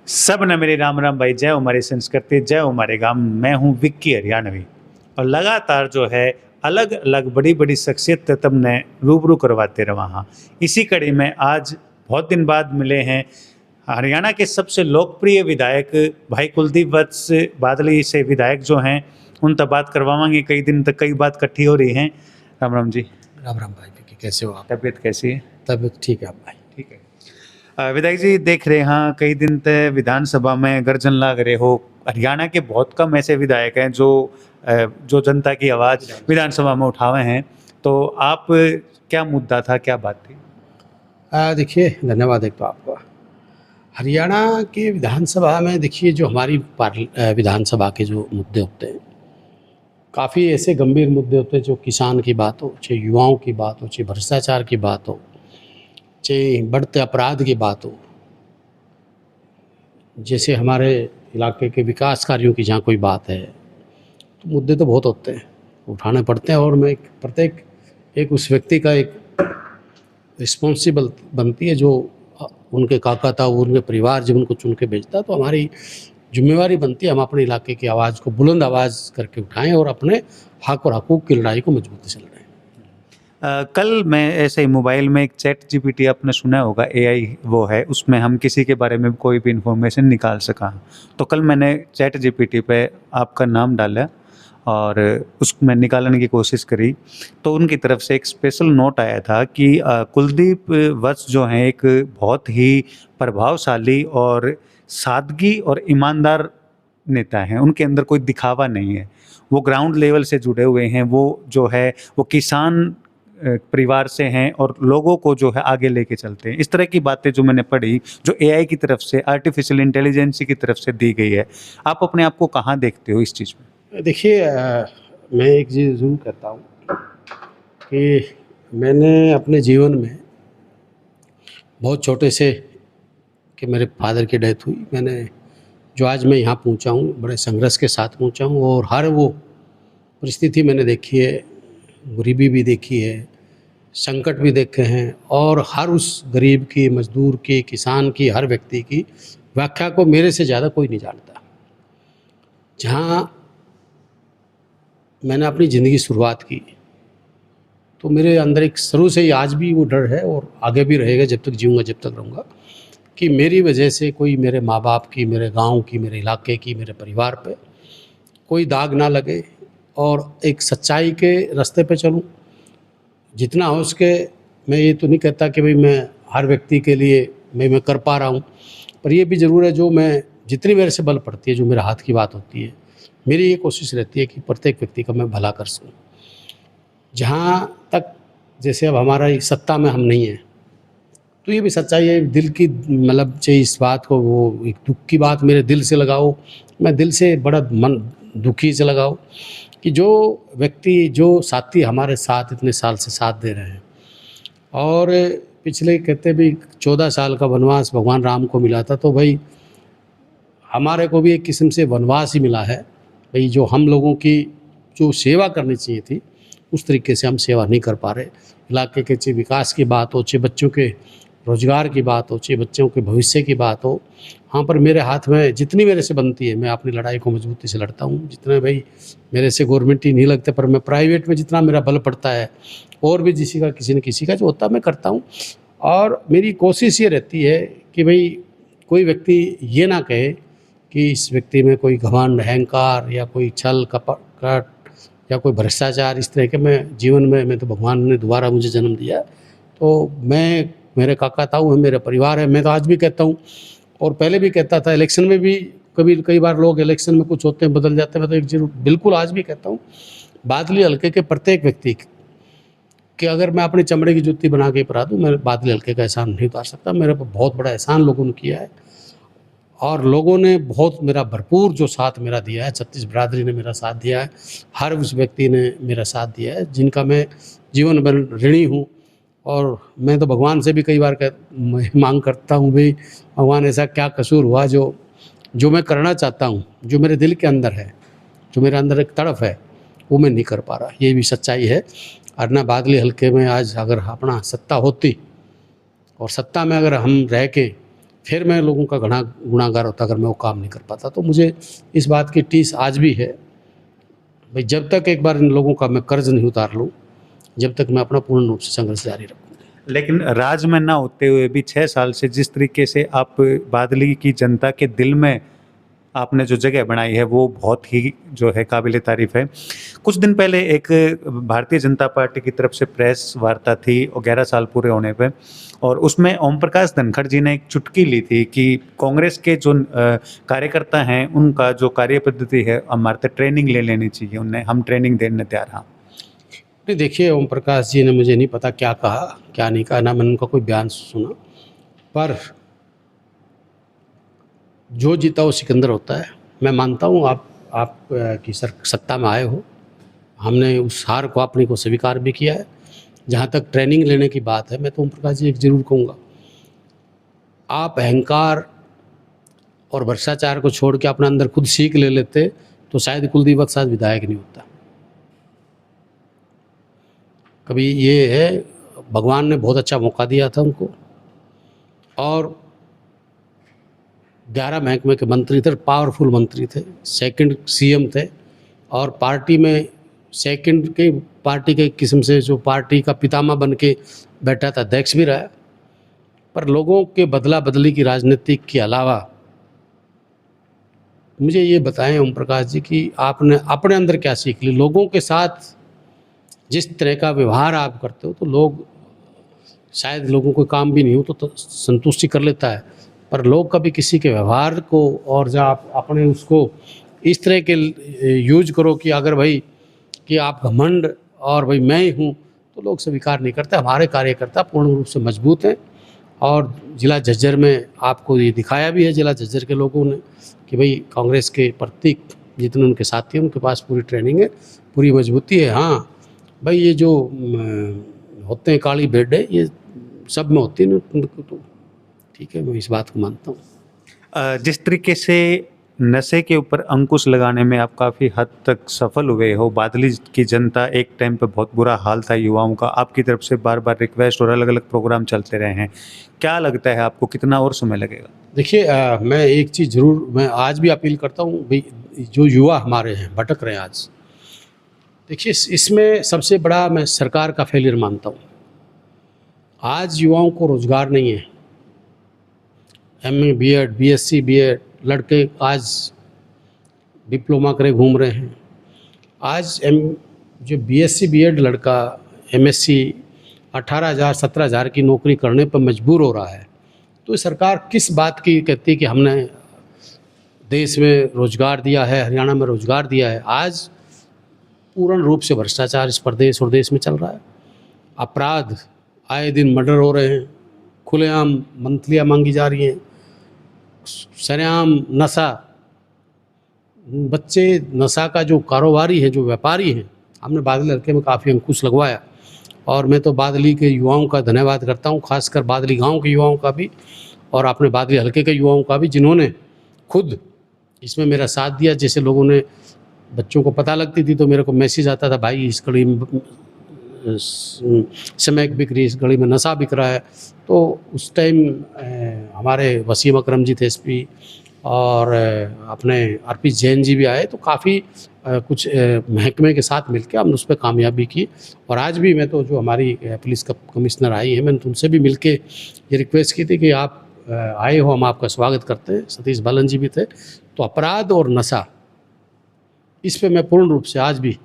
सब ने मेरी राम राम भाई, जय हो हमारी संस्कृति, जय हो हमारे गांव। मैं हूं विक्की हरियाणवी और लगातार जो है अलग अलग बड़ी बड़ी शख्सियत तुमने रूबरू करवाते रहा। हाँ, इसी कड़ी में आज बहुत दिन बाद मिले हैं हरियाणा के सबसे लोकप्रिय विधायक भाई कुलदीप वत्स बादली से। विधायक जो हैं उन तक बात करवाएंगे, कई दिन तक कई बात इकट्ठी हो रही हैं। राम राम जी। राम राम भाई विक्की, कैसे हो आप? तबीयत कैसी है? तबीयत ठीक है आप भाई? ठीक है। विधायक जी, देख रहे हाँ कई दिन तक विधानसभा में गर्जन लाग रहे हो। हरियाणा के बहुत कम ऐसे विधायक हैं जो जनता की आवाज़ विधानसभा में उठावे हैं। तो आप क्या मुद्दा था, क्या बात थी? देखिए, धन्यवाद एक तो आपका। हरियाणा के विधानसभा में देखिए, जो हमारी विधानसभा के जो मुद्दे होते हैं, काफ़ी ऐसे गंभीर मुद्दे होते हैं। जो किसान की बात हो, चाहे युवाओं की बात हो, चाहे भ्रष्टाचार की बात हो, चाहे बढ़ते अपराध की बात हो, जैसे हमारे इलाके के विकास कार्यों की जहाँ कोई बात है, तो मुद्दे तो बहुत होते हैं, उठाने पड़ते हैं। और मैं प्रत्येक एक उस व्यक्ति का एक रिस्पॉन्सिबल बनती है, जो उनके काका था, वो उनके परिवार जब उनको चुन के भेजता, तो हमारी जिम्मेवारी बनती है हम अपने इलाके की आवाज़ को बुलंद आवाज़ करके उठाएं और अपने हक और हकूक़ की लड़ाई को मजबूती से लड़ें। कल मैं ऐसे ही मोबाइल में एक चैट जीपीटी आपने सुना होगा, एआई वो है, उसमें हम किसी के बारे में कोई भी इंफॉर्मेशन निकाल सका। तो कल मैंने चैट जीपीटी पे आपका नाम डाला और उसमें निकालने की कोशिश करी, तो उनकी तरफ से एक स्पेशल नोट आया था कि कुलदीप वत्स जो हैं एक बहुत ही प्रभावशाली और सादगी और ईमानदार नेता हैं। उनके अंदर कोई दिखावा नहीं है, वो ग्राउंड लेवल से जुड़े हुए हैं। वो जो है वो किसान परिवार से हैं और लोगों को जो है आगे लेके चलते हैं। इस तरह की बातें जो मैंने पढ़ी, जो एआई की तरफ से, आर्टिफिशियल इंटेलिजेंस की तरफ से दी गई है, आप अपने आप को कहाँ देखते हो इस चीज़ में? देखिए, मैं एक चीज़ ज़रूर कहता हूँ कि मैंने अपने जीवन में बहुत छोटे से कि मेरे फादर की डेथ हुई, मैंने जो आज मैं यहाँ पहुँचा हूँ, बड़े संघर्ष के साथ पहुँचा हूँ। और हर वो परिस्थिति मैंने देखी है, गरीबी भी देखी है, संकट भी देखे हैं, और हर उस गरीब की, मजदूर की, किसान की, हर व्यक्ति की व्याख्या को मेरे से ज़्यादा कोई नहीं जानता। जहाँ मैंने अपनी ज़िंदगी शुरुआत की, तो मेरे अंदर एक शुरू से ही आज भी वो डर है और आगे भी रहेगा, जब तक जीऊँगा, जब तक रहूँगा, कि मेरी वजह से कोई मेरे माँ बाप की, मेरे गांव की, मेरे इलाके की, मेरे परिवार पे कोई दाग ना लगे, और एक सच्चाई के रास्ते पे चलूँ। जितना हो सके, मैं ये तो नहीं कहता कि भाई मैं हर व्यक्ति के लिए मैं कर पा रहा हूँ, पर ये भी ज़रूर है, जो मैं जितनी मेरे से बल पड़ती है, जो मेरे हाथ की बात होती है, मेरी ये कोशिश रहती है कि प्रत्येक व्यक्ति का मैं भला कर सकूँ। जहाँ तक जैसे अब हमारा एक सत्ता में हम नहीं हैं, तो ये भी सच्चाई है, दिल की मतलब चाहिए इस बात को, वो एक दुख की बात मेरे दिल से लगाओ, मैं दिल से बड़ा मन दुखी से लगाओ कि जो व्यक्ति, जो साथी हमारे साथ इतने साल से साथ दे रहे हैं, और पिछले कहते भी 14 साल का वनवास भगवान राम को मिला था, तो भाई हमारे को भी एक किस्म से वनवास ही मिला है। भाई जो हम लोगों की जो सेवा करनी चाहिए थी, उस तरीके से हम सेवा नहीं कर पा रहे। इलाके के चाहे विकास की बात हो, चाहे बच्चों के रोजगार की बात हो, चाहे बच्चों के भविष्य की बात हो, हाँ, पर मेरे हाथ में जितनी मेरे से बनती है, मैं अपनी लड़ाई को मजबूती से लड़ता हूँ। जितने भाई मेरे से गवर्नमेंट ही नहीं लगते, पर मैं प्राइवेट में जितना मेरा बल पड़ता है, और भी किसी का, किसी न किसी का जो होता है, मैं करता हूँ। और मेरी कोशिश ये रहती है कि भाई कोई व्यक्ति ये ना कहे कि इस व्यक्ति में कोई घमंड, अहंकार या कोई छल कपट या कोई भ्रष्टाचार, इस तरह के मैं जीवन में, मैं तो भगवान ने दोबारा मुझे जन्म दिया, तो मैं, मेरे काका ताऊ है, मेरा परिवार है। मैं तो आज भी कहता हूँ, और पहले भी कहता था, इलेक्शन में भी कई बार लोग इलेक्शन में कुछ होते हैं, बदल जाते हैं, मैं तो एक जरूर बिल्कुल आज भी कहता हूँ, बादली हल्के के प्रत्येक व्यक्ति कि अगर मैं अपनी चमड़े की जूती बना के परा दूँ, मैं बादली हल्के का एहसान नहीं उतार सकता। मेरे पर बहुत बड़ा एहसान लोगों ने किया है, और लोगों ने बहुत मेरा भरपूर जो साथ मेरा दिया है, छत्तीस बिरादरी ने मेरा साथ दिया है, हर उस व्यक्ति ने मेरा साथ दिया है, जिनका मैं जीवन भर ऋणी हूँ। और मैं तो भगवान से भी कई बार मांग करता हूँ, भाई भगवान ऐसा क्या कसूर हुआ जो मैं करना चाहता हूँ, जो मेरे दिल के अंदर है, जो मेरे अंदर एक तड़फ है, वो मैं नहीं कर पा रहा। ये भी सच्चाई है। और ना बादली हल्के में आज अगर अपना सत्ता होती, और सत्ता में अगर हम रह के फिर मैं लोगों का गुनाहगार होता अगर मैं वो काम नहीं कर पाता। तो मुझे इस बात की टीस आज भी है भाई, जब तक एक बार इन लोगों का मैं कर्ज नहीं उतार लूँ, जब तक मैं अपना पूर्ण रूप से संघर्ष जारी रखूँगा। लेकिन राज में ना होते हुए भी 6 साल से जिस तरीके से आप बादली की जनता के दिल में आपने जो जगह बनाई है वो बहुत ही जो है काबिल तारीफ़ है। कुछ दिन पहले एक भारतीय जनता पार्टी की तरफ से प्रेस वार्ता थी और 11 साल पूरे होने पे, और उसमें ओम प्रकाश धनखड़ जी ने एक चुटकी ली थी कि कांग्रेस के जो कार्यकर्ता हैं उनका जो कार्य पद्धति है हमारे तक ट्रेनिंग ले लेनी चाहिए, उन्हें हम ट्रेनिंग देने तैयार हैं। नहीं, देखिए, ओम प्रकाश जी ने मुझे नहीं पता क्या कहा क्या नहीं कहा, ना मैंने उनका कोई बयान सुना, पर जो जीता वो सिकंदर होता है। मैं मानता हूँ आप की सत्ता में आए हो, हमने उस हार को अपनी को स्वीकार भी किया है। जहाँ तक ट्रेनिंग लेने की बात है, मैं तो ओम प्रकाश जी एक ज़रूर कहूँगा, आप अहंकार और भ्रष्टाचार को छोड़ के अपने अंदर खुद सीख ले लेते तो शायद कुलदीप वत्स आज विधायक नहीं होता। कभी ये है, भगवान ने बहुत अच्छा मौका दिया था उनको, और 11 महकमे के मंत्री थे, पावरफुल मंत्री थे, सेकंड सीएम थे, और पार्टी में सेकंड के पार्टी के किस्म से जो पार्टी का पितामह बन के बैठा था, अध्यक्ष भी रहा। पर लोगों के बदला बदली की राजनीति के अलावा मुझे ये बताएं ओम प्रकाश जी कि आपने अपने अंदर क्या सीख ली। लोगों के साथ जिस तरह का व्यवहार आप करते हो तो लोग, शायद लोगों को काम भी नहीं हो तो संतुष्टि कर लेता है, पर लोग कभी किसी के व्यवहार को, और जब आप अपने उसको इस तरह के यूज करो कि अगर भाई कि आप घमंड और भाई मैं ही हूँ, तो लोग स्वीकार नहीं करते। हमारे कार्यकर्ता पूर्ण रूप से मजबूत हैं, और जिला झज्जर में आपको ये दिखाया भी है जिला झज्जर के लोगों ने कि भाई कांग्रेस के प्रतीक जितने उनके साथी हैं उनके पास पूरी ट्रेनिंग है, पूरी मजबूती है। हाँ भाई, ये जो होते हैं काली भेड़ें, ये सब में होती है, तो ठीक है, मैं इस बात को मानता हूँ। जिस तरीके से नशे के ऊपर अंकुश लगाने में आप काफ़ी हद तक सफल हुए हो, बादली की जनता, एक टाइम पे बहुत बुरा हाल था युवाओं का, आपकी तरफ से बार बार रिक्वेस्ट और अलग अलग प्रोग्राम चलते रहे हैं, क्या लगता है आपको कितना और समय लगेगा? देखिए, मैं एक चीज़ ज़रूर मैं आज भी अपील करता हूँ भाई, जो युवा हमारे हैं भटक रहे हैं आज, देखिए इसमें सबसे बड़ा मैं सरकार का फेलियर मानता हूँ। आज युवाओं को रोज़गार नहीं है। एमए बीएड, बीएससी बीएड लड़के आज डिप्लोमा करे घूम रहे हैं। आज जो बीएससी बीएड लड़का एमएससी 18,000 17,000 की नौकरी करने पर मजबूर हो रहा है। तो सरकार किस बात की कहती है कि हमने देश में रोज़गार दिया है, हरियाणा में रोज़गार दिया है। आज पूर्ण रूप से भ्रष्टाचार इस प्रदेश और देश में चल रहा है। अपराध आए दिन मर्डर हो रहे हैं, खुलेआम मंथलियाँ मांगी जा रही हैं, सरेआम नशा, बच्चे नशा का जो कारोबारी है, जो व्यापारी हैं। हमने बादली हल्के में काफ़ी अंकुश लगवाया, और मैं तो बादली के युवाओं का धन्यवाद करता हूं, खासकर बादली गांव के युवाओं का भी, और अपने बादली हल्के के युवाओं का भी, जिन्होंने खुद इसमें मेरा साथ दिया। जैसे लोगों ने, बच्चों को पता लगती थी तो मेरे को मैसेज आता था, भाई इस गली में स्मैक बिक रही, इस गली में नशा बिक रहा है। तो उस टाइम हमारे वसीम अकरम जी थे एसपी, और अपने आरपी जैन जी भी आए, तो काफ़ी कुछ महकमे के साथ मिलकर हमने उस पर कामयाबी की। और आज भी मैं तो, जो हमारी पुलिस कमिश्नर आई है, मैंने तुमसे भी मिलके ये रिक्वेस्ट की थी कि आप आए हो, हम आपका स्वागत करते हैं। सतीश बालन जी भी थे। तो अपराध और नशा, इस पे मैं पूर्ण रूप से आज भी,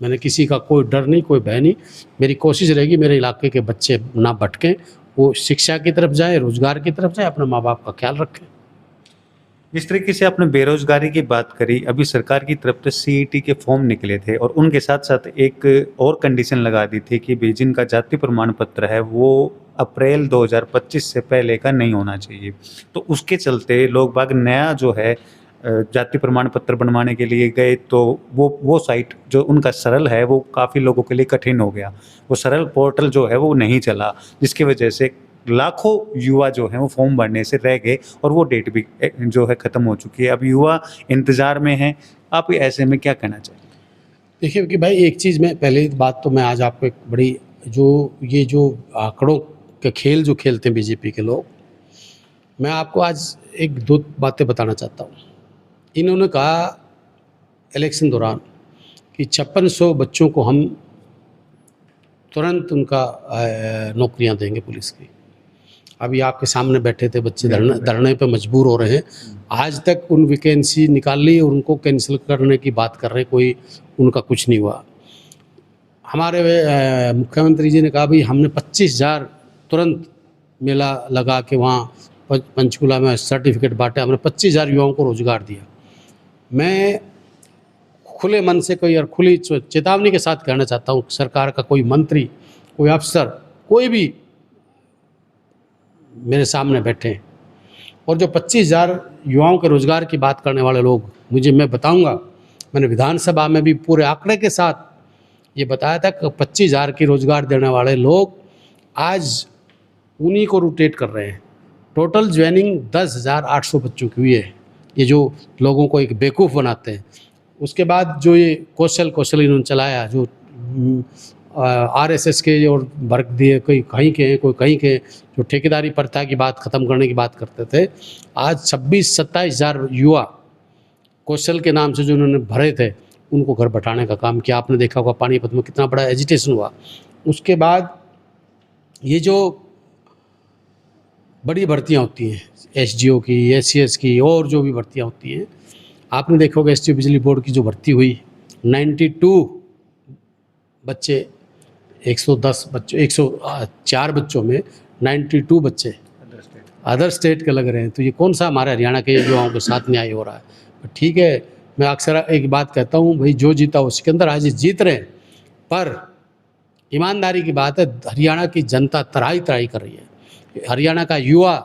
मैंने किसी का कोई डर नहीं, कोई भय नहीं। मेरी कोशिश रहेगी मेरे इलाके के बच्चे ना भटकें, वो शिक्षा की तरफ जाएं, रोज़गार की तरफ जाएं, अपने माँ बाप का ख्याल रखें। जिस तरीके से आपने बेरोजगारी की बात करी, अभी सरकार की तरफ से सीईटी के फॉर्म निकले थे और उनके साथ साथ एक और कंडीशन लगा दी थी कि भाई जिनका जाति प्रमाण पत्र है वो अप्रैल 2025 से पहले का नहीं होना चाहिए। तो उसके चलते लोग बाग नया जो है जाति प्रमाण पत्र बनवाने के लिए गए, तो वो साइट जो उनका सरल है वो काफ़ी लोगों के लिए कठिन हो गया। वो सरल पोर्टल जो है वो नहीं चला, जिसकी वजह से लाखों युवा जो हैं वो फॉर्म भरने से रह गए और वो डेट भी जो है ख़त्म हो चुकी है। अब युवा इंतज़ार में हैं। आप ऐसे में क्या कहना चाहिए? देखिए कि भाई, एक चीज़ मैं पहले बात तो मैं आज आपको एक बड़ी, जो ये जो आंकड़ों के खेल जो खेलते हैं बीजेपी के लोग, मैं आपको आज एक दो बातें बताना चाहता हूँ। इन्होंने कहा इलेक्शन दौरान कि 5600 बच्चों को हम तुरंत उनका नौकरियां देंगे पुलिस की। अभी आपके सामने बैठे थे बच्चे धरने पे मजबूर हो रहे हैं। आज तक उन वैकेंसी निकाल ली और उनको कैंसिल करने की बात कर रहे हैं, कोई उनका कुछ नहीं हुआ। हमारे मुख्यमंत्री जी ने कहा भाई हमने 25,000 तुरंत मेला लगा के वहाँ पंचकुला में सर्टिफिकेट बांटे, हमने 25,000 युवाओं को रोजगार दिया। मैं खुले मन से कोई और खुली चेतावनी के साथ कहना चाहता हूँ, सरकार का कोई मंत्री, कोई अफसर, कोई भी मेरे सामने बैठे और जो 25,000 युवाओं के रोज़गार की बात करने वाले लोग, मैं बताऊंगा, मैंने विधानसभा में भी पूरे आंकड़े के साथ ये बताया था कि 25,000 की रोज़गार देने वाले लोग आज उन्हीं को रोटेट कर रहे हैं। टोटल ज्वाइनिंग 10,800 बच्चों की हुई है, ये जो लोगों को एक बेवकूफ़ बनाते हैं। उसके बाद जो ये कौशल इन्होंने चलाया, जो आरएसएस के और वर्ग दिए, कोई कहीं के हैं, कोई कहीं के, जो ठेकेदारी प्रथा की बात ख़त्म करने की बात करते थे, आज 26-27,000 युवा कौशल के नाम से जो उन्होंने भरे थे, उनको घर बैठाने का काम किया। आपने देखा होगा पानीपत में कितना बड़ा एजिटेशन हुआ। उसके बाद ये जो बड़ी भर्तियाँ होती हैं, एसडीओ की, एससीएस की और जो भी भर्तियाँ होती हैं, आपने देखा होगा एसटीओ बिजली बोर्ड की जो भर्ती हुई, 92 बच्चे, 110 बच्चों, 104 बच्चों में 92 बच्चे अदर स्टेट के लग रहे हैं। तो ये कौन सा हमारे हरियाणा के युवाओं के साथ न्याय हो रहा है? ठीक है, मैं अक्सर एक बात कहता हूँ, भाई जो जीता हो सिकंदर, आज जीत रहे हैं, पर ईमानदारी की बात है, हरियाणा की जनता तराई कर रही है। हरियाणा का युवा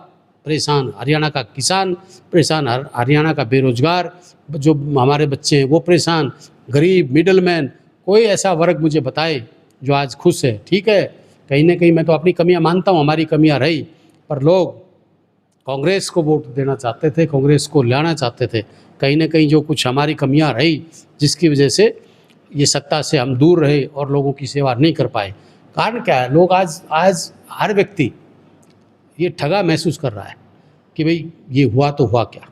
परेशान, हरियाणा का किसान परेशान, हरियाणा का बेरोजगार जो हमारे बच्चे हैं वो परेशान, गरीब, मिडलमैन, कोई ऐसा वर्ग मुझे बताए जो आज खुश है। ठीक है, कहीं ना कहीं मैं तो अपनी कमियां मानता हूं, हमारी कमियां रही, पर लोग कांग्रेस को वोट देना चाहते थे, कांग्रेस को लाना चाहते थे। कहीं ना कहीं जो कुछ हमारी कमियां रही, जिसकी वजह से ये सत्ता से हम दूर रहे और लोगों की सेवा नहीं कर पाए। कारण क्या है? लोग आज हर व्यक्ति ये ठगा महसूस कर रहा है कि भाई ये हुआ तो हुआ क्या।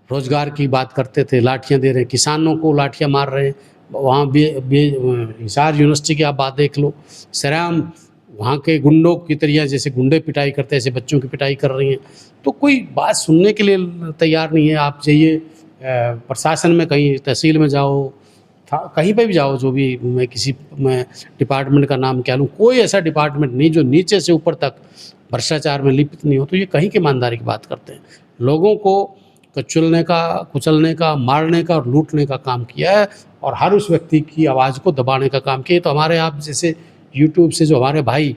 रोजगार की बात करते थे, लाठियां दे रहे हैं, किसानों को लाठियां मार रहे हैं। वहाँ हिसार यूनिवर्सिटी की आप बात देख लो, सरेआम वहाँ के गुंडों की तरह, जैसे गुंडे पिटाई करते हैं ऐसे बच्चों की पिटाई कर रही हैं। तो कोई बात सुनने के लिए तैयार नहीं है। आप जाइए प्रशासन में, कहीं तहसील में जाओ, कहीं पे भी जाओ, जो भी मैं डिपार्टमेंट का नाम क्या लूँ, कोई ऐसा डिपार्टमेंट नहीं जो नीचे से ऊपर तक भ्रष्टाचार में लिप्त नहीं हो। तो ये कहीं की ईमानदारी की बात करते हैं। लोगों को कुचलने का, मारने का और लूटने का काम किया है और हर उस व्यक्ति की आवाज़ को दबाने का काम किया। तो हमारे आप जैसे यूट्यूब से जो हमारे भाई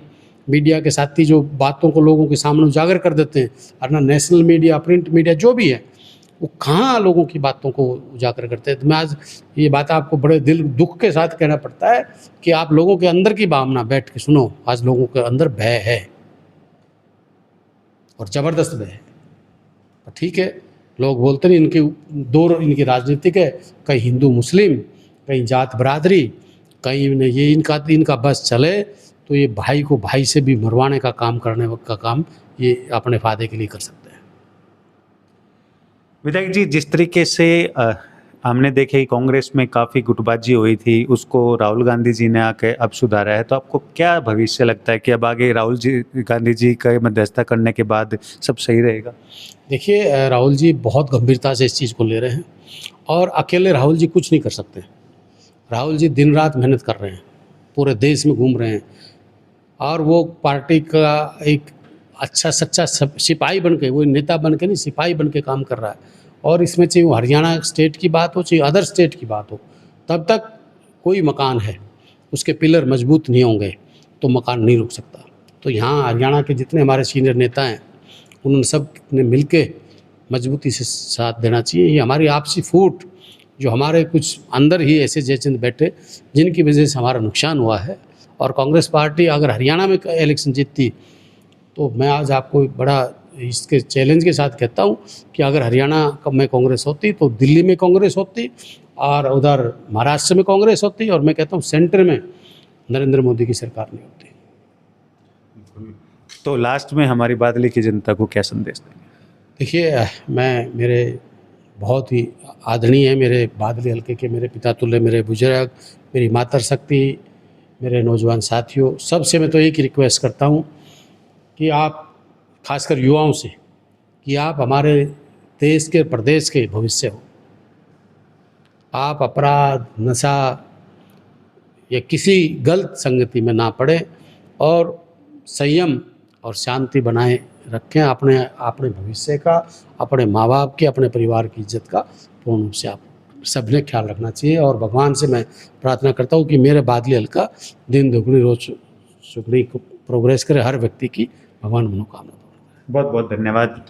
मीडिया के साथी जो बातों को लोगों के सामने उजागर कर देते हैं, और ना नेशनल मीडिया, प्रिंट मीडिया जो भी है, वो कहाँ लोगों की बातों को उजागर करते हैं। तो मैं आज ये बात आपको बड़े दिल दुख के साथ कहना पड़ता है कि आप लोगों के अंदर की भावना बैठ के सुनो। आज लोगों के अंदर भय है और ज़बरदस्त भय है। ठीक है, लोग बोलते नहीं, इनकी राजनीतिक है, कहीं हिंदू मुस्लिम, कहीं जात बरादरी, कहीं ये इनका बस चले तो ये भाई को भाई से भी मरवाने का काम, करने का काम ये अपने फायदे के लिए कर सकते हैं। विधायक जी, जिस तरीके से हमने देखे कांग्रेस में काफ़ी गुटबाजी हुई थी, उसको राहुल गांधी जी ने आके अब सुधारा है, तो आपको क्या भविष्य लगता है कि अब आगे राहुल गांधी जी का मध्यस्थता करने के बाद सब सही रहेगा? देखिए, राहुल जी बहुत गंभीरता से इस चीज़ को ले रहे हैं और अकेले राहुल जी कुछ नहीं कर सकते। राहुल जी दिन रात मेहनत कर रहे हैं, पूरे देश में घूम रहे हैं और वो पार्टी का एक अच्छा सच्चा सिपाही बन के, वो नेता बन के नहीं, सिपाही बन के काम कर रहा है। और इसमें चाहे वो हरियाणा स्टेट की बात हो, चाहे अदर स्टेट की बात हो, तब तक कोई मकान है, उसके पिलर मजबूत नहीं होंगे तो मकान नहीं रुक सकता। तो यहाँ हरियाणा के जितने हमारे सीनियर नेता हैं, उन्होंने सब ने मिल के मजबूती से साथ देना चाहिए। ये हमारी आपसी फूट, जो हमारे कुछ अंदर ही ऐसे जयचंद बैठे जिनकी वजह से हमारा नुकसान हुआ है। और कांग्रेस पार्टी अगर हरियाणा में इलेक्शन जीतती तो मैं आज आपको बड़ा इसके चैलेंज के साथ कहता हूँ कि अगर हरियाणा में कांग्रेस होती तो दिल्ली में कांग्रेस होती और उधर महाराष्ट्र में कांग्रेस होती, और मैं कहता हूँ सेंटर में नरेंद्र मोदी की सरकार नहीं होती। तो लास्ट में हमारी बादली की जनता को क्या संदेश देंगे? देखिए, मैं मेरे बहुत ही आदरणीय है मेरे बादली हलके के मेरे पिता तुल्य मेरे बुजुर्ग, मेरी मातृशक्ति, मेरे नौजवान साथियों, सबसे मैं तो एक ही रिक्वेस्ट करता हूँ कि आप खासकर युवाओं से कि आप हमारे देश के प्रदेश के भविष्य हो। आप अपराध, नशा या किसी गलत संगति में ना पड़े और संयम और शांति बनाए रखें। अपने अपने भविष्य का, अपने माँ बाप की, अपने परिवार की इज्जत का पूर्ण रूप से आप सबने ख्याल रखना चाहिए। और भगवान से मैं प्रार्थना करता हूँ कि मेरे बादली हल्का दिन दुगनी रोज सुगनी प्रोग्रेस करे, हर व्यक्ति की भगवान मनोकामना पूर्ण। बहुत बहुत धन्यवाद।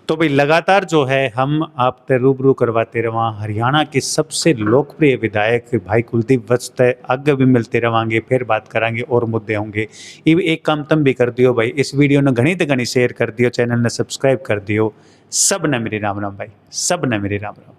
तो भाई लगातार जो है हम आपसे रूबरू करवाते रहा हरियाणा के सबसे लोकप्रिय विधायक भाई कुलदीप वत्स आगे भी मिलते रहेंगे, फिर बात करांगे और मुद्दे होंगे। ये एक काम तुम भी कर दियो भाई, इस वीडियो ने घनी तो घनी शेयर कर दियो, चैनल ने सब्सक्राइब कर दियो। सब ने मेरी राम राम भाई, सब ने मेरी राम राम।